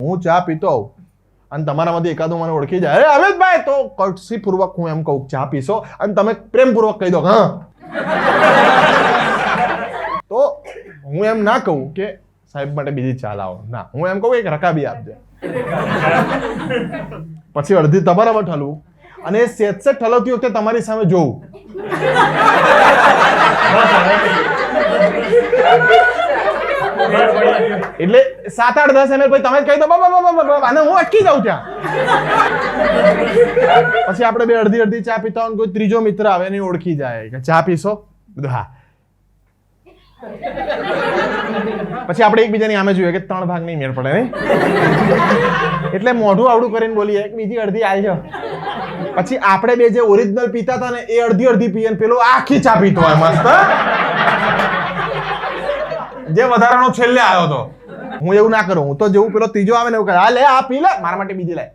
હું ચા પીતો હોઉં અને તમારામાંથી એકાદું મને ઓળખી જાય, અરે અમિતભાઈ, તો કટસી પૂર્વક હું એમ કહું ચા પીશો, અને તમે પ્રેમપૂર્વક કહી દો હા, તો હું એમ ના કહું કે સાહેબ માટે બીજી ચા લાવો, ના, હું એમ કહું એક રકાબી આપજે, પછી અડધી તમારા પર ઠલવું, અને સેજ ઠલવતી વખતે તમારી સામે જોવું, એટલે 7-8-10 ml પછી તમે જ કહી દો અને હું અટકી જાઉં ત્યાં. પછી આપણે બે અડધી ચા પીતા હોય, કોઈ ત્રીજો મિત્ર આવે ને ઓળખી જાય કે ચા પીશો, બધું હા. પછી આપણે એકબીજાની આમે જોઈએ કે 3 ભાગ નહીં મેળ પડે નહીં, એટલે મોઢું આવડું કરીને બોલીએ બીજી અડધી આલજો. પછી આપણે બે જે ઓરિજિનલ પીતા હતા ને એ અડધી પીએ, પેલો આખી ચા પીતો હોય મસ્ત, જે વધારાનો છેલ્લે આવ્યો હતો. હું એવું ના કરું, હું તો જેવું પેલો ત્રીજો આવે ને એવું કહે, હા લે આ પી લે, મારા માટે બીજી લાય.